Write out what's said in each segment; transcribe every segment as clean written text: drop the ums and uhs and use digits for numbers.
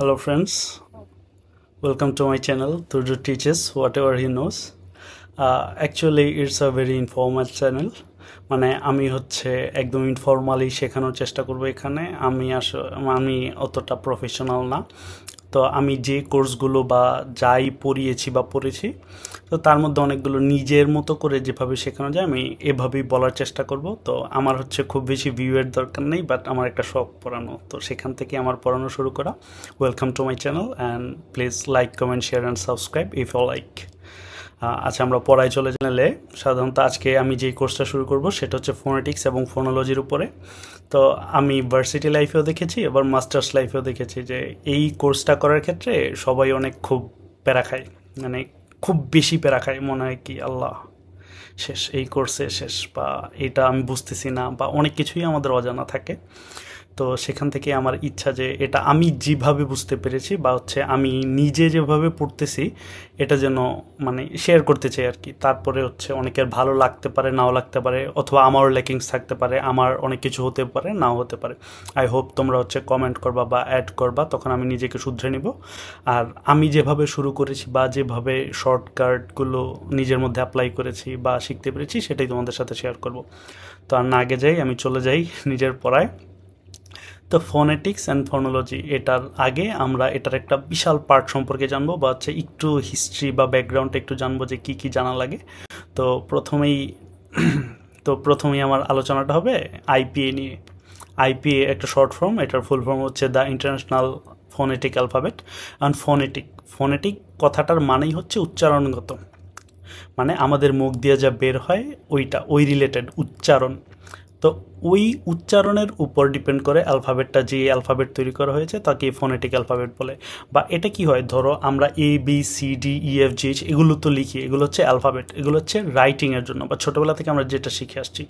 Hello friends, welcome to my channel. Turju teaches whatever he knows. Actually it's a very informal channel. মানে আমি হচ্ছে একদম informally শেখানোর চেষ্টা করব এখানে। আমি অতটা প্রফেশনাল না। তো আমি যে কোর্সগুলো বা যাই পড়িয়েছি বা পড়েছি, তো তার মধ্যে অনেকগুলো নিজের মতো করে যেভাবে শেখানো যায় আমি এভাবেই বলার চেষ্টা করব। তো আমার হচ্ছে খুব বেশি ভিউয়ের দরকার নেই, বাট আমার একটা শখ পড়ানো, তো সেখান থেকে আমার পড়ানো শুরু করা। Welcome to my channel and please like, comment, share and subscribe if you like. আচ্ছা, আমরা পড়ায় চলে গেলে সাধারণত আজকে আমি যেই কোর্সটা শুরু করব সেটা হচ্ছে ফোনেটিক্স এবং ফোনোলজির উপরে। তো আমি ভার্সিটি লাইফেও দেখেছি, এবার মাস্টার্স লাইফেও দেখেছি যে এই কোর্সটা করার ক্ষেত্রে সবাই অনেক খুব প্যারা খায়, মানে খুব বেশি প্যারা খায়। মনে হয় কি আল্লাহ শেষ, এই কোর্সে শেষ, বা এটা আমি বুঝতেছি না, বা অনেক কিছুই আমাদের অজানা থাকে। তো সেখান থেকে আমার ইচ্ছা যে এটা আমি যেভাবে বুঝতে পেরেছি বা হচ্ছে আমি নিজে যেভাবে পড়তেছি এটা যেন মানে শেয়ার করতে চাই আর কি। তারপরে হচ্ছে অনেকের ভালো লাগতে পারে, নাও লাগতে পারে, অথবা আমারও ল্যাকিংস থাকতে পারে, আমার অনেক কিছু হতে পারে, নাও হতে পারে। আই হোপ তোমরা হচ্ছে কমেন্ট করবা বা অ্যাড করবা, তখন আমি নিজেকে শুধরে নিব। আর আমি যেভাবে শুরু করেছি বা যেভাবে শর্টকাটগুলো নিজের মধ্যে অ্যাপ্লাই করেছি বা শিখতে পেরেছি সেটাই তোমাদের সাথে শেয়ার করব। তো আর না আগে যাই, আমি চলে যাই নিজের পড়ায়। তো ফোনেটিক্স অ্যান্ড ফোনোলজি, এটার আগে আমরা এটার একটা বিশাল পার্ট সম্পর্কে জানবো, বা হচ্ছে একটু হিস্ট্রি বা ব্যাকগ্রাউন্ডটা একটু জানবো যে কী কী জানা লাগে। তো প্রথমেই আমার আলোচনাটা হবে আইপিএ নিয়ে। আইপিএ একটা শর্ট ফর্ম, এটার ফুল ফর্ম হচ্ছে the international phonetic alphabet. And phonetic কথাটার মানেই হচ্ছে উচ্চারণগত, মানে আমাদের মুখ দিয়ে যা বের হয় ওই রিলেটেড উচ্চারণ। তো ওই উচ্চারণের উপর ডিপেন্ড করে অ্যালফাবেটটা, যে অ্যালফাবেট তৈরি করা হয়েছে তাকে ফোনেটিক অ্যালফাবেট বলে। বা এটা কি হয়, ধরো আমরা ABCDEFGH এগুলো তো লিখি, এগুলো হচ্ছে অ্যালফাবেট, এগুলো হচ্ছে রাইটিংয়ের জন্য বা ছোটোবেলা থেকে আমরা যেটা শিখে আসছি।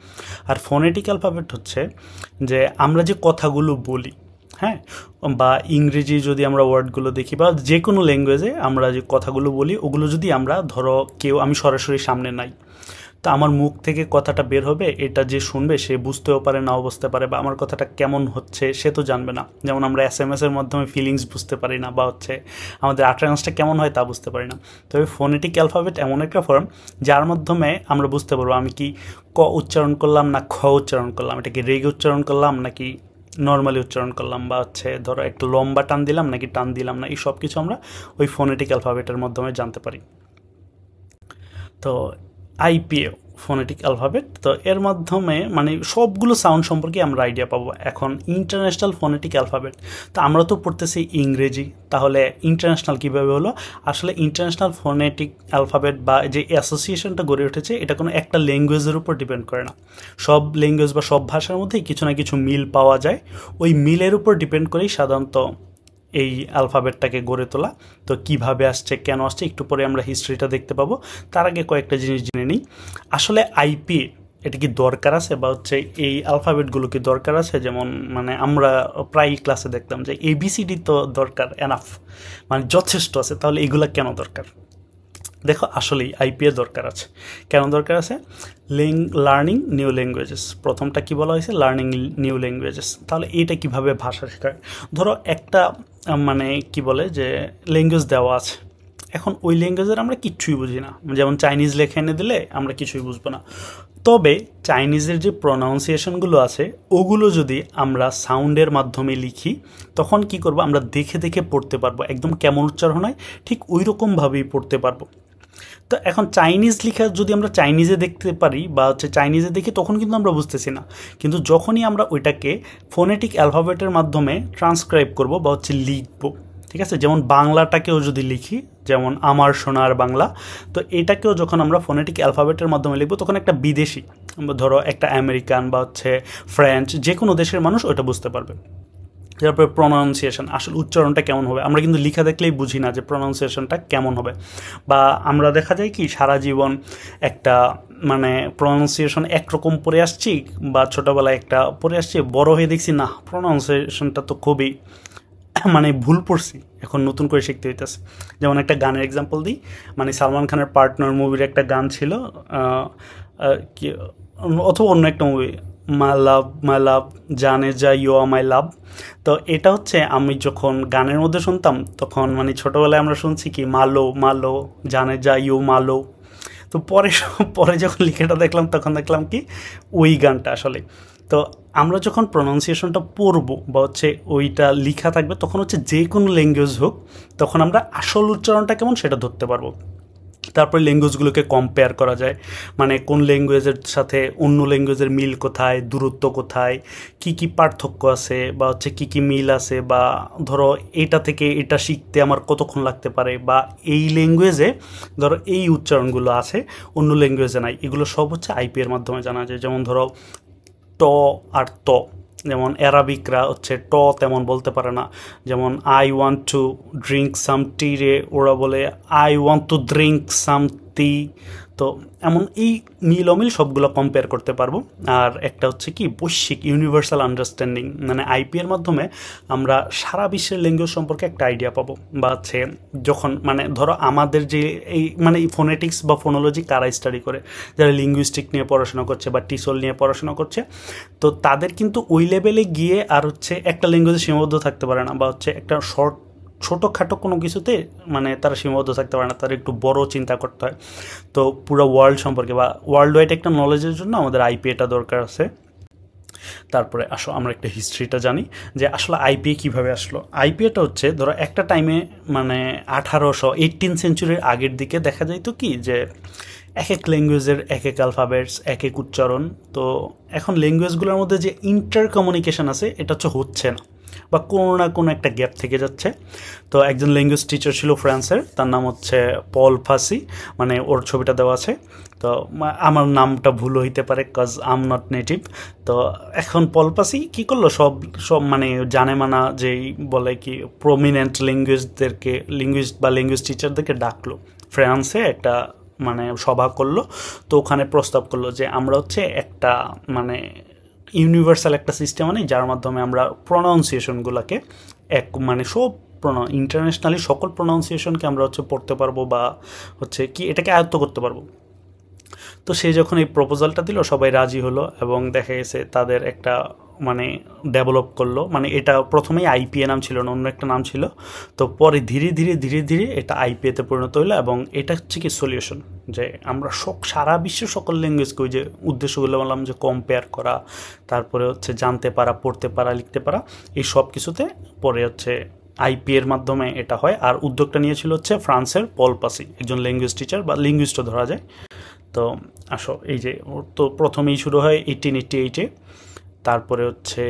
আর ফোনেটিক অ্যালফাবেট হচ্ছে যে আমরা যে কথাগুলো বলি, হ্যাঁ, বা ইংরেজি যদি আমরা ওয়ার্ডগুলো দেখি বা যে কোনো ল্যাঙ্গুয়েজে আমরা যে কথাগুলো বলি ওগুলো যদি আমরা, ধরো আমি সরাসরি সামনে নাই, তা আমার মুখ থেকে কথাটা বের হবে, এটা যে শুনবে সে বুঝতেও পারে, নাও বুঝতে পারে, বা আমার কথাটা কেমন হচ্ছে সে তো জানবে না। যেমন আমরা SMS এর মাধ্যমে ফিলিংস বুঝতে পারি না, বা হচ্ছে আমাদের আটারেন্সটা কেমন হয় তা বুঝতে পারি না। তবে ফোনেটিক অ্যালফাবেট এমন একটা ফর্ম যার মাধ্যমে আমরা বুঝতে পারবো আমি কি ক উচ্চারণ করলাম না খ উচ্চারণ করলাম, এটা কি রেগে উচ্চারণ করলাম নাকি নর্মালি উচ্চারণ করলাম, বা হচ্ছে ধরো একটা লম্বা টান দিলাম নাকি টান দিলাম না, এই সব কিছু আমরা ওই ফোনেটিক অ্যালফাবেটের মাধ্যমে জানতে পারি। তো আইপিএ ফোনেটিক অ্যালফাবেট, তো এর মাধ্যমে মানে সবগুলো সাউন্ড সম্পর্কে আমরা আইডিয়া পাবো। এখন ইন্টারন্যাশনাল ফোনেটিক অ্যালফাবেট, তো আমরা তো পড়তেছি ইংরেজি, তাহলে ইন্টারন্যাশনাল কীভাবে হলো? আসলে ইন্টারন্যাশনাল ফোনেটিক অ্যালফাবেট বা যে অ্যাসোসিয়েশনটা গড়ে উঠেছে এটা কোনো একটা ল্যাঙ্গুয়েজের উপর ডিপেন্ড করে না। সব ল্যাঙ্গুয়েজ বা সব ভাষার মধ্যেই কিছু না কিছু মিল পাওয়া যায়, ওই মিলের উপর ডিপেন্ড করেই সাধারণত এই অ্যালফাবেটটাকে গড়ে তোলা। তো কিভাবে আসছে, কেন আসছে, একটু পরে আমরা হিস্ট্রিটা দেখতে পাবো। তার আগে কয়েকটা জিনিস জেনে নিই। আসলে আইপিএ এটা কি দরকার আছে, বা হচ্ছে এই অ্যালফাবেটগুলো কি দরকার আছে? যেমন মানে আমরা প্রায় ক্লাসে দেখতাম যে ABCD তো দরকার, এনাফ, মানে যথেষ্ট আছে, তাহলে এগুলা কেন দরকার? দেখো, আসলেই আইপিএ দরকার আছে। কেন দরকার আছে? লার্নিং নিউ ল্যাঙ্গুয়েজেস, প্রথমটা কি বলা হয়েছে, লার্নিং নিউ ল্যাঙ্গুয়েজেস। তাহলে এইটা কিভাবে ভাষা শেখায়? ধরো একটা মানে কি বলে যে ল্যাঙ্গুয়েজ দেওয়া আছে, এখন ওই ল্যাঙ্গুয়েজের আমরা কিচ্ছুই বুঝি না, যেমন চাইনিজ লেখা এনে দিলে আমরা কিছুই বুঝবো না। তবে চাইনিজের যে প্রনাউন্সিয়েশনগুলো আছে ওগুলো যদি আমরা সাউন্ডের মাধ্যমে লিখি তখন কি করব, আমরা দেখে দেখে পড়তে পারবো, একদম কেমন উচ্চারণ হয় ঠিক ওই রকমভাবেই পড়তে পারবো। তো এখন চাইনিজ লেখা যদি আমরা চাইনিজে দেখতে পারি বা হচ্ছে চাইনিজে দেখি তখন কিন্তু আমরা বুঝতেছি না, কিন্তু যখনই আমরা ওইটাকে ফোনেটিক অ্যালফাবেটের মাধ্যমে ট্রান্সক্রাইব করব বা হচ্ছে লিখবো, ঠিক আছে, যেমন বাংলাটাকেও যদি লিখি, যেমন আমার সোনার বাংলা, তো এটাকেও যখন আমরা ফোনেটিক অ্যালফাবেটের মাধ্যমে লিখবো তখন একটা বিদেশি, ধরো একটা আমেরিকান বা হচ্ছে ফ্রেঞ্চ, যে কোনো দেশের মানুষ ওটা বুঝতে পারবে। তারপরে প্রনাউন্সিয়েশন, আসলে উচ্চারণটা কেমন হবে, আমরা কিন্তু লিখা দেখলেই বুঝি না যে প্রনাউন্সিয়েশনটা কেমন হবে। বা আমরা দেখা যায় কি সারা জীবন একটা মানে প্রনাউন্সিয়েশন একরকম পড়ে আসছি, বা ছোটোবেলায় একটা পড়ে আসছি, বড় হয়ে দেখছি না প্রনাউন্সিয়েশনটা তো খুবই মানে ভুল পড়ছি, এখন নতুন করে শিখতে হইতেছে। যেমন একটা গানের এক্সাম্পল দিই, মানে সালমান খানের পার্টনার মুভির একটা গান ছিল, কি অথবা অন্য একটা মুভি, মাই লাভ, জানে যা ইউ আর মাই লাভ। তো এটা হচ্ছে আমি যখন গানের মধ্যে শুনতাম তখন মানে ছোটোবেলায় আমরা শুনছি কি মালো মালো, জানে যা ইউ মালো। তো পরে যখন লিখাটা দেখলাম তখন দেখলাম কি ওই গানটা আসলে। তো আমরা যখন প্রনাউন্সিয়েশনটা পড়বো বা হচ্ছে ওইটা লিখা থাকবে তখন হচ্ছে যে কোনো ল্যাঙ্গুয়েজ হোক তখন আমরা আসল উচ্চারণটা কেমন সেটা ধরতে পারবো। তারপর ল্যাঙ্গুয়েজগুলোকে কম্পেয়ার করা যায়, মানে কোন ল্যাঙ্গুয়েজের সাথে অন্য ল্যাঙ্গুয়েজের মিল কোথায়, দূরত্ব কোথায়, কি কি পার্থক্য আছে বা হচ্ছে কি কি মিল আছে, বা ধরো এটা থেকে এটা শিখতে আমার কতক্ষণ লাগতে পারে, বা এই ল্যাঙ্গুয়েজে ধরো এই উচ্চারণগুলো আছে অন্য ল্যাঙ্গুয়েজে নাই, এগুলো সব হচ্ছে আইপি এর মাধ্যমে জানা যায়। যেমন ধরো ট আর ত, যেমন অ্যারাবিকরা হচ্ছে ট তেমন বলতে পারে না। যেমন I want to drink some tea রে, ওরা বলে I want to drink some tea. তো এমন এই মিল অমিল সবগুলো কম্পেয়ার করতে পারবো। আর একটা হচ্ছে কি বৈশ্বিক ইউনিভার্সাল আন্ডারস্ট্যান্ডিং, মানে আইপি এর মাধ্যমে আমরা সারা বিশ্বের ল্যাঙ্গুয়েজ সম্পর্কে একটা আইডিয়া পাবো। বা হচ্ছে যখন মানে ধরো আমাদের যে এই মানে ফোনেটিক্স বা ফোনোলজি কারা স্টাডি করে, যারা লিঙ্গুইস্টিক নিয়ে পড়াশোনা করছে বা টিসল নিয়ে পড়াশোনা করছে, তো তাদের কিন্তু ওই লেভেলে গিয়ে আর হচ্ছে একটা ল্যাঙ্গুয়েজে সীমাবদ্ধ থাকতে পারে না, বা হচ্ছে একটা ছোটোখাটো কোনো কিছুতে মানে তারা সীমাবদ্ধ থাকতে পারে না, তারা একটু বড় চিন্তা করতে হয়। তো পুরো ওয়ার্ল্ড সম্পর্কে বা ওয়ার্ল্ড ওয়াইড একটা নলেজের জন্য আমাদের আইপিএটা দরকার আছে। তারপরে আসো আমরা একটা হিস্ট্রিটা জানি যে আসলে আইপিএ কীভাবে আসলো। আইপিএটা হচ্ছে ধরো একটা টাইমে মানে 1818 সেঞ্চুরির আগের দিকে দেখা যাইতো কি যে এক এক ল্যাঙ্গুয়েজের এক এক অ্যালফাবেটস, এক এক উচ্চারণ। তো এখন ল্যাঙ্গুয়েজগুলোর মধ্যে যে ইন্টার কমিউনিকেশন আছে এটা হচ্ছে না, বা কোনো না কোনো একটা গ্যাপ থেকে যাচ্ছে। তো একজন ল্যাঙ্গুয়েজ টিচার ছিল ফ্রান্সের, তার নাম হচ্ছে পল ফাসি, মানে ওর ছবিটা দেওয়া আছে। তো আমার নামটা ভুল হইতে পারে কজ আম নট নেটিভ। তো এখন পল ফাসি কী করলো, সব মানে জানে মানা যেই বলে কি প্রমিনেন্ট লিঙ্গুইস্ট বা ল্যাঙ্গুয়েজ টিচারদেরকে ডাকলো ফ্রান্সে, একটা মানে সভা করলো। তো ওখানে প্রস্তাব করলো যে আমরা হচ্ছে একটা মানে ইউনিভার্সাল একটা সিস্টেম আনি যার মাধ্যমে আমরা প্রনাউন্সিয়েশনগুলোকে এক মানে সব ইন্টারন্যাশনালি সকল প্রনাউন্সিয়েশনকে আমরা হচ্ছে পড়তে পারবো বা হচ্ছে কি এটাকে আয়ত্ত করতে পারবো। তো সে যখন এই প্রপোজালটা দিল সবাই রাজি হলো এবং দেখা গেছে তাদের একটা মানে ডেভেলপ করলো। মানে এটা প্রথমেই আইপিএ নাম ছিল না, অন্য একটা নাম ছিল। তো পরে ধীরে ধীরে এটা আইপিএতে পরিণত হলো এবং এটা হচ্ছে কি সলিউশন, যে আমরা সারা বিশ্বের সকল ল্যাঙ্গুয়েজকে ওই যে উদ্দেশ্যগুলো বললাম যে কম্পেয়ার করা, তারপরে হচ্ছে জানতে পারা, পড়তে পারা, লিখতে পারা, এই সব কিছুতে পরে হচ্ছে আইপি এর মাধ্যমে এটা হয়। আর উদ্যোগটা নিয়েছিল হচ্ছে ফ্রান্সের পল পাসি, একজন ল্যাঙ্গুয়েজ টিচার বা লিঙ্গুইস্টও ধরা যায়। তো আসো এই যে ওর তো প্রথমেই শুরু হয় 1888-এ, তারপরে হচ্ছে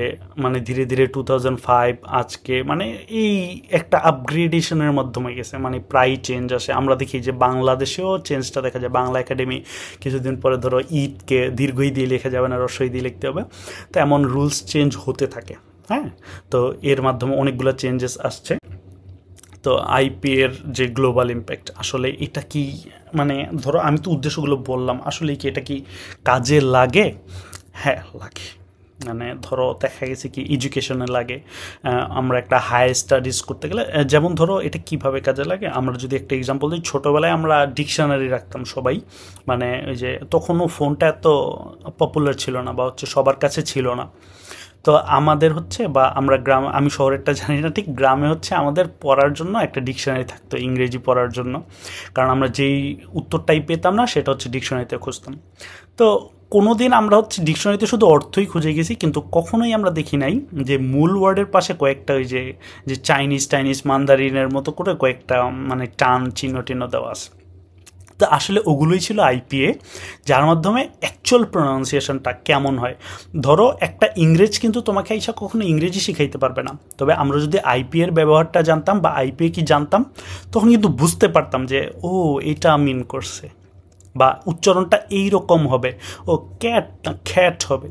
মানে ধীরে ধীরে 2005 আজকে মানে এই একটা আপগ্রেডেশনের মাধ্যমে গেছে, মানে প্রায় চেঞ্জ আসে। আমরা দেখি যে বাংলাদেশেও চেঞ্জটা দেখা যায়। বাংলা একাডেমি কিছুদিন পরে ধরো ঈদকে দীর্ঘই দিয়ে লেখা যাবে না, রস্বই দিয়ে লিখতে হবে। তো এমন রুলস চেঞ্জ হতে থাকে। হ্যাঁ, তো এর মাধ্যমে অনেকগুলো চেঞ্জেস আসছে। তো আইপি এর যে গ্লোবাল ইম্প্যাক্ট, আসলে এটা কি মানে ধরো আমি তো উদ্দেশ্যগুলো বললাম, আসলে কি এটা কি কাজে লাগে? হ্যাঁ লাগে। মানে ধরো দেখা গেছে কি এডুকেশনে লাগে, আমরা একটা হায়ার স্টাডিজ করতে গেলে যেমন ধরো এটা কিভাবে কাজে লাগে, আমরা যদি একটা এক্সাম্পল দিই, ছোটোবেলায় আমরা ডিকশনারি রাখতাম সবাই, মানে ওই যে তখনও ফোনটা এত পপুলার ছিল না বা হচ্ছে সবার কাছে ছিল না। তো আমাদের হচ্ছে বা আমরা আমি শহরেরটা জানি না ঠিক, গ্রামে হচ্ছে আমাদের পড়ার জন্য একটা ডিকশনারি থাকতো ইংরেজি পড়ার জন্য, কারণ আমরা যেই উত্তরটাই পেতাম না সেটা হচ্ছে ডিকশনারিতে খুঁজতাম। তো কোনো দিন আমরা হচ্ছে ডিকশনারিতে শুধু অর্থই খুঁজে গেছি, কিন্তু কখনোই আমরা দেখি নাই যে মূল ওয়ার্ডের পাশে কয়েকটা ওই যে চাইনিজ মান্দারিনের মতো করে কয়েকটা মানে টান চিহ্ন টিহ্ন দেওয়া আছে। তো আসলে ওগুলোই ছিল আইপিএ, যার মাধ্যমে অ্যাকচুয়াল প্রনাউন্সিয়েশনটা কেমন হয়। ধরো একটা ইংরেজ কিন্তু তোমাকে আইসা কখনো ইংরেজি শিখাইতে পারবে না, তবে আমরা যদি আইপিএ এর ব্যবহারটা জানতাম বা আইপিএ কি জানতাম, তখন কিন্তু বুঝতে পারতাম যে ও এটা মিন করছে, বা উচ্চারণটা এইরকম হবে, ও ক্যাট না খ্যাট হবে।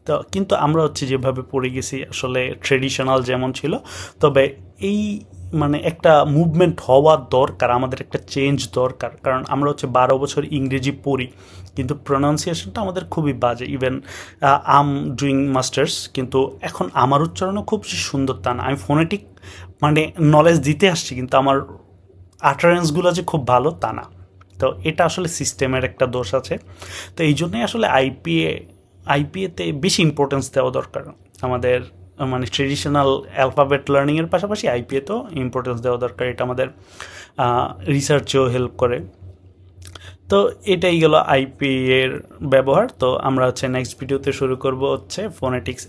তো কিন্তু আমরা হচ্ছে যেভাবে পড়ে গেছি আসলে ট্রেডিশনাল যেমন ছিল, তবে এই মানে একটা মুভমেন্ট হওয়া দরকার, আমাদের একটা চেঞ্জ দরকার। কারণ আমরা হচ্ছে 12 বছর ইংরেজি পড়ি কিন্তু প্রনাউন্সিয়েশনটা আমাদের খুবই বাজে। ইভেন আম ডুইং মাস্টার্স, কিন্তু এখন আমার উচ্চারণও খুব সুন্দর তা না। আমি ফোনেটিক মানে নলেজ দিতে আসছি কিন্তু আমার আটারেন্সগুলো যে খুব ভালো তা না। তো এটা আসলে সিস্টেমের একটা দোষ আছে। তো এই জন্যই আসলে আইপিএ আইপিএতে বেশি ইম্পর্টেন্স দেওয়া দরকার আমাদের, মানে ট্রেডিশনাল অ্যালফাবেট লার্নিংয়ের পাশাপাশি আইপিএতেও ইম্পর্টেন্স দেওয়া দরকার। এটা আমাদের রিসার্চেও হেল্প করে। তো এটাই গেল আইপি এর ব্যবহার। তো আমরা হচ্ছে নেক্সট ভিডিওতে শুরু করব হচ্ছে ফোনেটিক্স